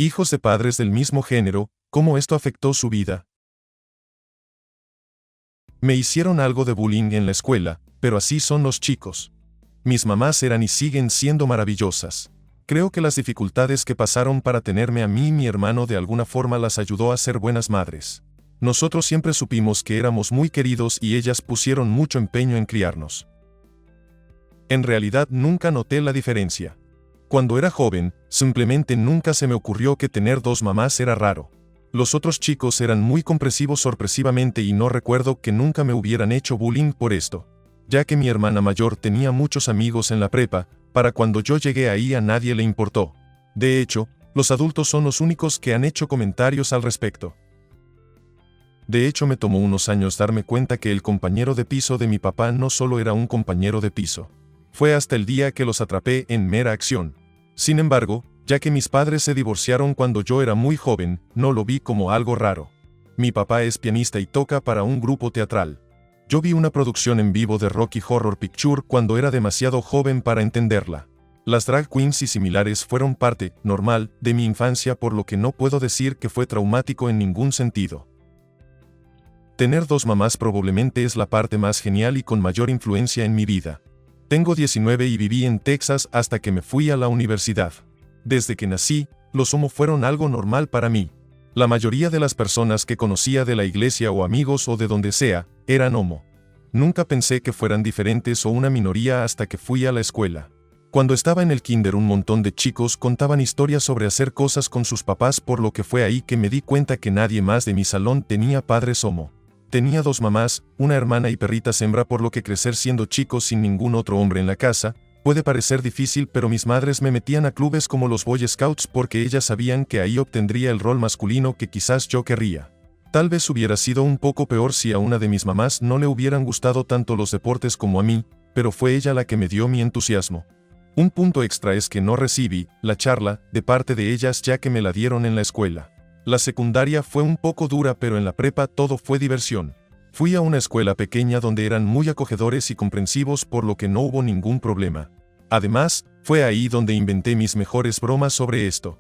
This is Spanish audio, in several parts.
Hijos de padres del mismo género, ¿cómo esto afectó su vida? Me hicieron algo de bullying en la escuela, pero así son los chicos. Mis mamás eran y siguen siendo maravillosas. Creo que las dificultades que pasaron para tenerme a mí y mi hermano de alguna forma las ayudó a ser buenas madres. Nosotros siempre supimos que éramos muy queridos y ellas pusieron mucho empeño en criarnos. En realidad nunca noté la diferencia. Cuando era joven, simplemente nunca se me ocurrió que tener dos mamás era raro. Los otros chicos eran muy comprensivos sorpresivamente y no recuerdo que nunca me hubieran hecho bullying por esto. Ya que mi hermana mayor tenía muchos amigos en la prepa, para cuando yo llegué ahí a nadie le importó. De hecho, los adultos son los únicos que han hecho comentarios al respecto. De hecho, me tomó unos años darme cuenta que el compañero de piso de mi papá no solo era un compañero de piso. Fue hasta el día que los atrapé en mera acción. Sin embargo, ya que mis padres se divorciaron cuando yo era muy joven, no lo vi como algo raro. Mi papá es pianista y toca para un grupo teatral. Yo vi una producción en vivo de Rocky Horror Picture cuando era demasiado joven para entenderla. Las drag queens y similares fueron parte, normal, de mi infancia, por lo que no puedo decir que fue traumático en ningún sentido. Tener dos mamás probablemente es la parte más genial y con mayor influencia en mi vida. Tengo 19 y viví en Texas hasta que me fui a la universidad. Desde que nací, los homo fueron algo normal para mí. La mayoría de las personas que conocía de la iglesia o amigos o de donde sea, eran homo. Nunca pensé que fueran diferentes o una minoría hasta que fui a la escuela. Cuando estaba en el kinder, un montón de chicos contaban historias sobre hacer cosas con sus papás, por lo que fue ahí que me di cuenta que nadie más de mi salón tenía padres homo. Tenía dos mamás, una hermana y perritas hembra, por lo que crecer siendo chicos sin ningún otro hombre en la casa puede parecer difícil, pero mis madres me metían a clubes como los Boy Scouts porque ellas sabían que ahí obtendría el rol masculino que quizás yo querría. Tal vez hubiera sido un poco peor si a una de mis mamás no le hubieran gustado tanto los deportes como a mí, pero fue ella la que me dio mi entusiasmo. Un punto extra es que no recibí la charla de parte de ellas, ya que me la dieron en la escuela. La secundaria fue un poco dura, pero en la prepa todo fue diversión. Fui a una escuela pequeña donde eran muy acogedores y comprensivos, por lo que no hubo ningún problema. Además, fue ahí donde inventé mis mejores bromas sobre esto.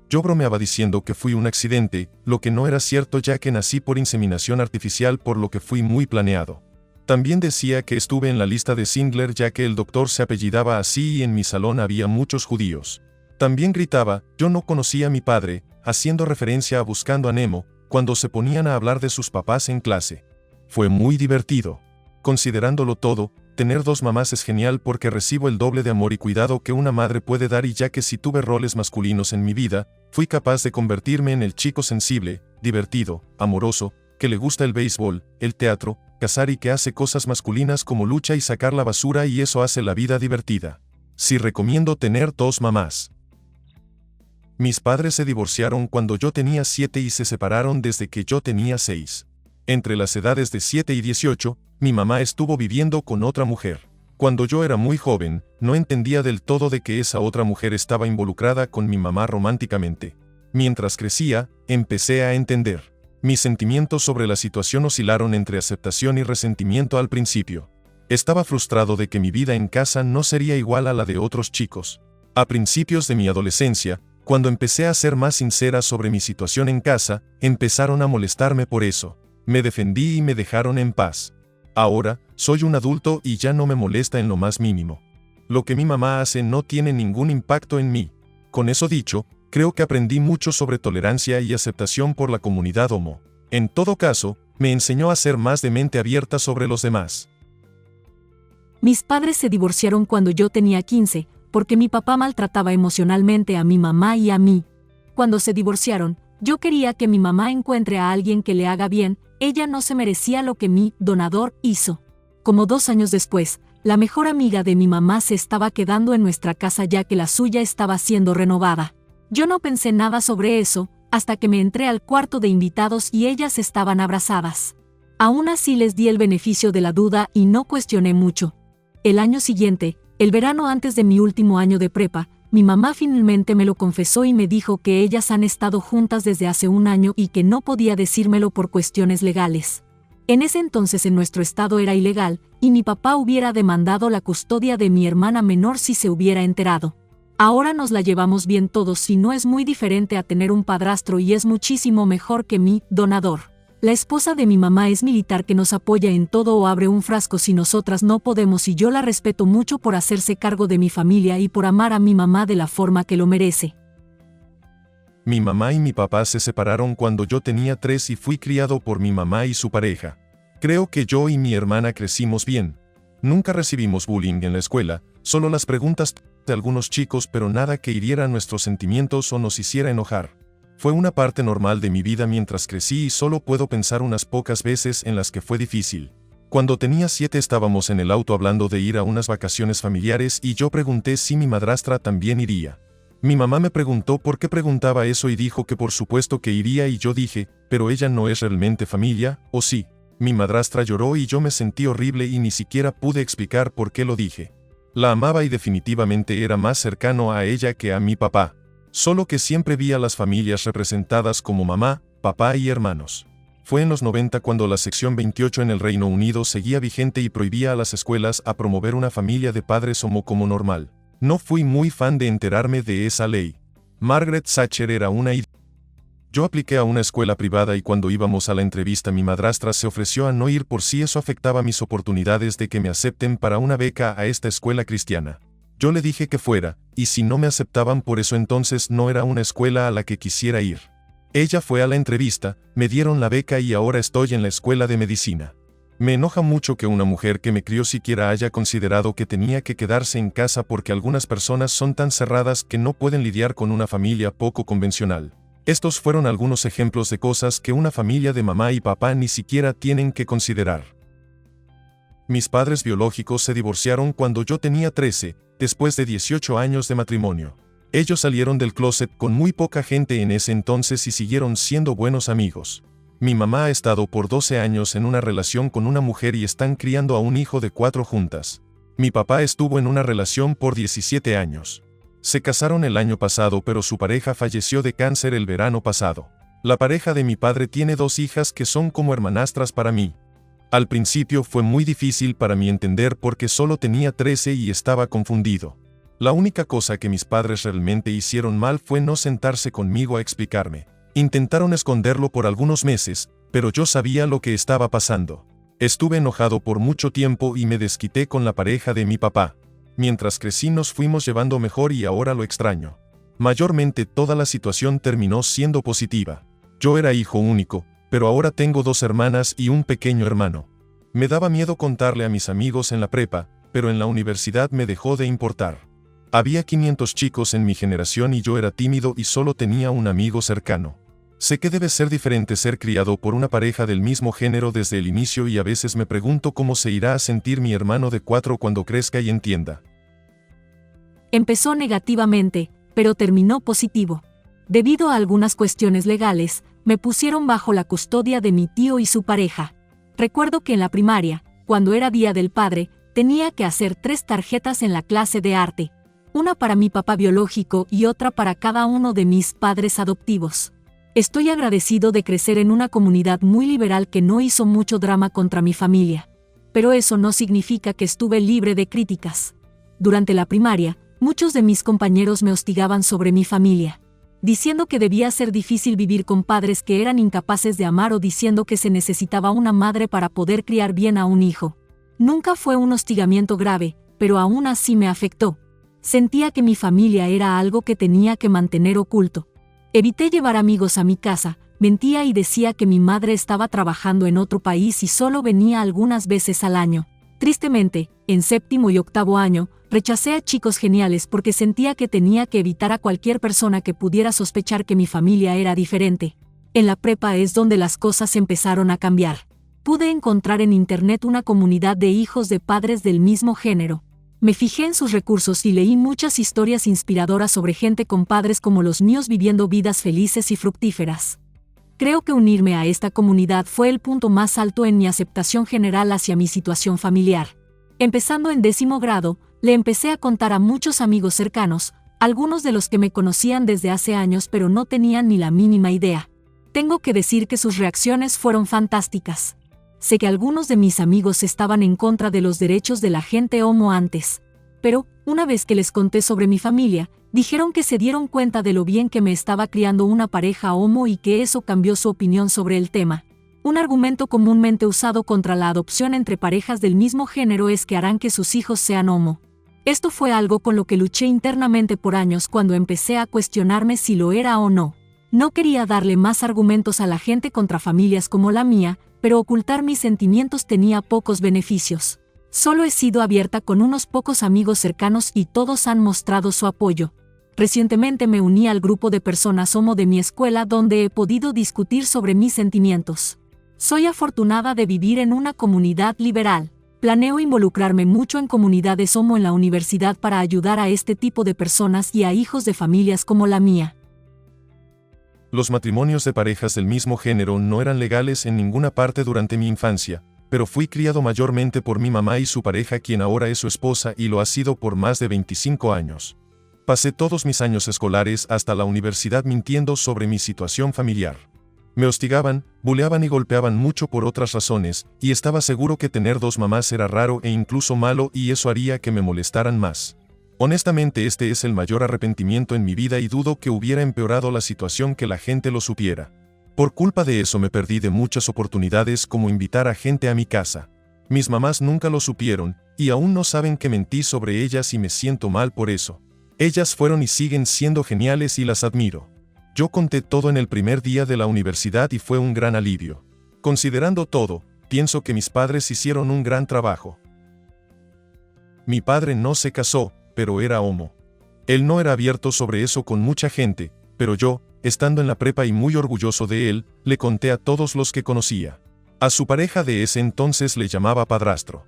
Yo bromeaba diciendo que fui un accidente, lo que no era cierto ya que nací por inseminación artificial, por lo que fui muy planeado. También decía que estuve en la lista de Schindler ya que el doctor se apellidaba así y en mi salón había muchos judíos. También gritaba, yo no conocía a mi padre, haciendo referencia a Buscando a Nemo, cuando se ponían a hablar de sus papás en clase. Fue muy divertido. Considerándolo todo, tener dos mamás es genial porque recibo el doble de amor y cuidado que una madre puede dar, y ya que si tuve roles masculinos en mi vida, fui capaz de convertirme en el chico sensible, divertido, amoroso, que le gusta el béisbol, el teatro, cazar y que hace cosas masculinas como lucha y sacar la basura, y eso hace la vida divertida. Sí recomiendo tener dos mamás. Mis padres se divorciaron cuando yo tenía 7 y se separaron desde que yo tenía 6. Entre las edades de 7 y 18, mi mamá estuvo viviendo con otra mujer. Cuando yo era muy joven, no entendía del todo de que esa otra mujer estaba involucrada con mi mamá románticamente. Mientras crecía, empecé a entender. Mis sentimientos sobre la situación oscilaron entre aceptación y resentimiento al principio. Estaba frustrado de que mi vida en casa no sería igual a la de otros chicos. A principios de mi adolescencia, cuando empecé a ser más sincera sobre mi situación en casa, empezaron a molestarme por eso. Me defendí y me dejaron en paz. Ahora, soy un adulto y ya no me molesta en lo más mínimo. Lo que mi mamá hace no tiene ningún impacto en mí. Con eso dicho, creo que aprendí mucho sobre tolerancia y aceptación por la comunidad homo. En todo caso, me enseñó a ser más de mente abierta sobre los demás. Mis padres se divorciaron cuando yo tenía 15, porque mi papá maltrataba emocionalmente a mi mamá y a mí. Cuando se divorciaron, yo quería que mi mamá encuentre a alguien que le haga bien. Ella no se merecía lo que mi donador hizo. Como 2 años después, la mejor amiga de mi mamá se estaba quedando en nuestra casa ya que la suya estaba siendo renovada. Yo no pensé nada sobre eso, hasta que me entré al cuarto de invitados y ellas estaban abrazadas. Aún así les di el beneficio de la duda y no cuestioné mucho. El año siguiente, el verano antes de mi último año de prepa, mi mamá finalmente me lo confesó y me dijo que ellas han estado juntas desde hace 1 año y que no podía decírmelo por cuestiones legales. En ese entonces en nuestro estado era ilegal, y mi papá hubiera demandado la custodia de mi hermana menor si se hubiera enterado. Ahora nos la llevamos bien todos y no es muy diferente a tener un padrastro y es muchísimo mejor que mi donador. La esposa de mi mamá es militar que nos apoya en todo o abre un frasco si nosotras no podemos y yo la respeto mucho por hacerse cargo de mi familia y por amar a mi mamá de la forma que lo merece. Mi mamá y mi papá se separaron cuando yo tenía 3 y fui criado por mi mamá y su pareja. Creo que yo y mi hermana crecimos bien. Nunca recibimos bullying en la escuela, solo las preguntas de algunos chicos, pero nada que hiriera nuestros sentimientos o nos hiciera enojar. Fue una parte normal de mi vida mientras crecí y solo puedo pensar unas pocas veces en las que fue difícil. Cuando tenía 7 estábamos en el auto hablando de ir a unas vacaciones familiares y yo pregunté si mi madrastra también iría. Mi mamá me preguntó por qué preguntaba eso y dijo que por supuesto que iría y yo dije, pero ella no es realmente familia, ¿o sí? Mi madrastra lloró y yo me sentí horrible y ni siquiera pude explicar por qué lo dije. La amaba y definitivamente era más cercano a ella que a mi papá. Solo que siempre vi a las familias representadas como mamá, papá y hermanos. Fue en los 90 cuando la sección 28 en el Reino Unido seguía vigente y prohibía a las escuelas a promover una familia de padres homo como normal. No fui muy fan de enterarme de esa ley. Margaret Thatcher era una idea. Yo apliqué a una escuela privada y cuando íbamos a la entrevista mi madrastra se ofreció a no ir por si eso afectaba mis oportunidades de que me acepten para una beca a esta escuela cristiana. Yo le dije que fuera, y si no me aceptaban por eso entonces no era una escuela a la que quisiera ir. Ella fue a la entrevista, me dieron la beca y ahora estoy en la escuela de medicina. Me enoja mucho que una mujer que me crió siquiera haya considerado que tenía que quedarse en casa porque algunas personas son tan cerradas que no pueden lidiar con una familia poco convencional. Estos fueron algunos ejemplos de cosas que una familia de mamá y papá ni siquiera tienen que considerar. Mis padres biológicos se divorciaron cuando yo tenía 13, después de 18 años de matrimonio. Ellos salieron del closet con muy poca gente en ese entonces y siguieron siendo buenos amigos. Mi mamá ha estado por 12 años en una relación con una mujer y están criando a un hijo de 4 juntas. Mi papá estuvo en una relación por 17 años. Se casaron el año pasado pero su pareja falleció de cáncer el verano pasado. La pareja de mi padre tiene 2 hijas que son como hermanastras para mí. Al principio fue muy difícil para mí entender porque solo tenía 13 y estaba confundido. La única cosa que mis padres realmente hicieron mal fue no sentarse conmigo a explicarme. Intentaron esconderlo por algunos meses, pero yo sabía lo que estaba pasando. Estuve enojado por mucho tiempo y me desquité con la pareja de mi papá. Mientras crecí nos fuimos llevando mejor y ahora lo extraño. Mayormente toda la situación terminó siendo positiva. Yo era hijo único, pero ahora tengo 2 hermanas y un pequeño hermano. Me daba miedo contarle a mis amigos en la prepa, pero en la universidad me dejó de importar. Había 500 chicos en mi generación y yo era tímido y solo tenía un amigo cercano. Sé que debe ser diferente ser criado por una pareja del mismo género desde el inicio y a veces me pregunto cómo se irá a sentir mi hermano de 4 cuando crezca y entienda. Empezó negativamente, pero terminó positivo. Debido a algunas cuestiones legales, me pusieron bajo la custodia de mi tío y su pareja. Recuerdo que en la primaria, cuando era Día del Padre, tenía que hacer 3 tarjetas en la clase de arte. Una para mi papá biológico y otra para cada uno de mis padres adoptivos. Estoy agradecido de crecer en una comunidad muy liberal que no hizo mucho drama contra mi familia. Pero eso no significa que estuve libre de críticas. Durante la primaria, muchos de mis compañeros me hostigaban sobre mi familia, diciendo que debía ser difícil vivir con padres que eran incapaces de amar o diciendo que se necesitaba una madre para poder criar bien a un hijo. Nunca fue un hostigamiento grave, pero aún así me afectó. Sentía que mi familia era algo que tenía que mantener oculto. Evité llevar amigos a mi casa, mentía y decía que mi madre estaba trabajando en otro país y solo venía algunas veces al año. Tristemente, en 7º y 8º año, rechacé a chicos geniales porque sentía que tenía que evitar a cualquier persona que pudiera sospechar que mi familia era diferente. En la prepa es donde las cosas empezaron a cambiar. Pude encontrar en internet una comunidad de hijos de padres del mismo género. Me fijé en sus recursos y leí muchas historias inspiradoras sobre gente con padres como los míos viviendo vidas felices y fructíferas. Creo que unirme a esta comunidad fue el punto más alto en mi aceptación general hacia mi situación familiar. Empezando en 10º grado, le empecé a contar a muchos amigos cercanos, algunos de los que me conocían desde hace años pero no tenían ni la mínima idea. Tengo que decir que sus reacciones fueron fantásticas. Sé que algunos de mis amigos estaban en contra de los derechos de la gente homo antes. Pero, una vez que les conté sobre mi familia, Dijeron que se dieron cuenta de lo bien que me estaba criando una pareja homo y que eso cambió su opinión sobre el tema. Un argumento comúnmente usado contra la adopción entre parejas del mismo género es que harán que sus hijos sean homo. Esto fue algo con lo que luché internamente por años cuando empecé a cuestionarme si lo era o no. No quería darle más argumentos a la gente contra familias como la mía, pero ocultar mis sentimientos tenía pocos beneficios. Solo he sido abierta con unos pocos amigos cercanos y todos han mostrado su apoyo. Recientemente me uní al grupo de personas homo de mi escuela donde he podido discutir sobre mis sentimientos. Soy afortunada de vivir en una comunidad liberal. Planeo involucrarme mucho en comunidades homo en la universidad para ayudar a este tipo de personas y a hijos de familias como la mía. Los matrimonios de parejas del mismo género no eran legales en ninguna parte durante mi infancia, pero fui criado mayormente por mi mamá y su pareja, quien ahora es su esposa y lo ha sido por más de 25 años. Pasé todos mis años escolares hasta la universidad mintiendo sobre mi situación familiar. Me hostigaban, buleaban y golpeaban mucho por otras razones, y estaba seguro que tener dos mamás era raro e incluso malo y eso haría que me molestaran más. Honestamente, este es el mayor arrepentimiento en mi vida y dudo que hubiera empeorado la situación que la gente lo supiera. Por culpa de eso me perdí de muchas oportunidades como invitar a gente a mi casa. Mis mamás nunca lo supieron, y aún no saben que mentí sobre ellas y me siento mal por eso. Ellas fueron y siguen siendo geniales y las admiro. Yo conté todo en el primer día de la universidad y fue un gran alivio. Considerando todo, pienso que mis padres hicieron un gran trabajo. Mi padre no se casó, pero era homo. Él no era abierto sobre eso con mucha gente, pero yo, estando en la prepa y muy orgulloso de él, le conté a todos los que conocía. A su pareja de ese entonces le llamaba padrastro.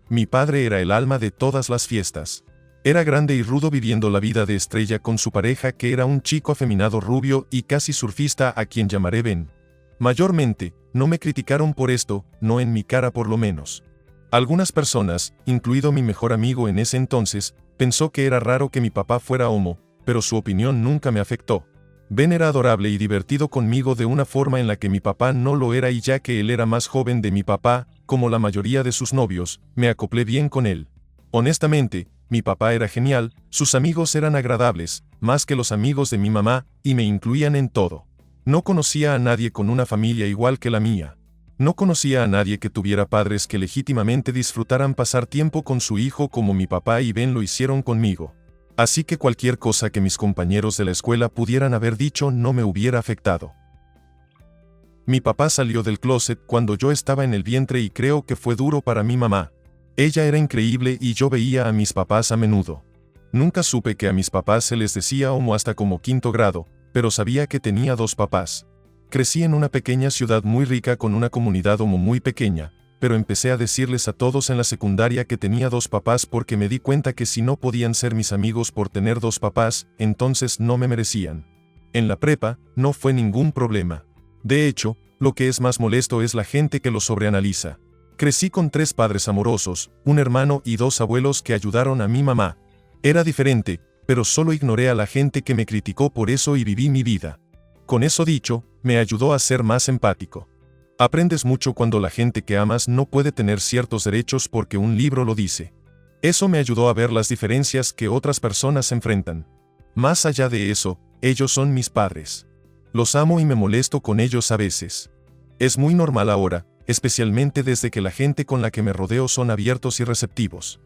Mi padre era el alma de todas las fiestas. Era grande y rudo viviendo la vida de estrella con su pareja, que era un chico afeminado rubio y casi surfista a quien llamaré Ben. Mayormente, no me criticaron por esto, no en mi cara por lo menos. Algunas personas, incluido mi mejor amigo en ese entonces, pensó que era raro que mi papá fuera homo, pero su opinión nunca me afectó. Ben era adorable y divertido conmigo de una forma en la que mi papá no lo era, y ya que él era más joven de mi papá, como la mayoría de sus novios, me acoplé bien con él. Honestamente, mi papá era genial, sus amigos eran agradables, más que los amigos de mi mamá, y me incluían en todo. No conocía a nadie con una familia igual que la mía. No conocía a nadie que tuviera padres que legítimamente disfrutaran pasar tiempo con su hijo como mi papá y Ben lo hicieron conmigo. Así que cualquier cosa que mis compañeros de la escuela pudieran haber dicho no me hubiera afectado. Mi papá salió del closet cuando yo estaba en el vientre y creo que fue duro para mi mamá. Ella era increíble y yo veía a mis papás a menudo. Nunca supe que a mis papás se les decía homo hasta como quinto grado, pero sabía que tenía dos papás. Crecí en una pequeña ciudad muy rica con una comunidad homo muy pequeña, pero empecé a decirles a todos en la secundaria que tenía dos papás porque me di cuenta que si no podían ser mis amigos por tener dos papás, entonces no me merecían. En la prepa, no fue ningún problema. De hecho, lo que es más molesto es la gente que lo sobreanaliza. Crecí con 3 padres amorosos, un hermano y 2 abuelos que ayudaron a mi mamá. Era diferente, pero solo ignoré a la gente que me criticó por eso y viví mi vida. Con eso dicho, me ayudó a ser más empático. Aprendes mucho cuando la gente que amas no puede tener ciertos derechos porque un libro lo dice. Eso me ayudó a ver las diferencias que otras personas enfrentan. Más allá de eso, ellos son mis padres. Los amo y me molesto con ellos a veces. Es muy normal ahora, especialmente desde que la gente con la que me rodeo son abiertos y receptivos.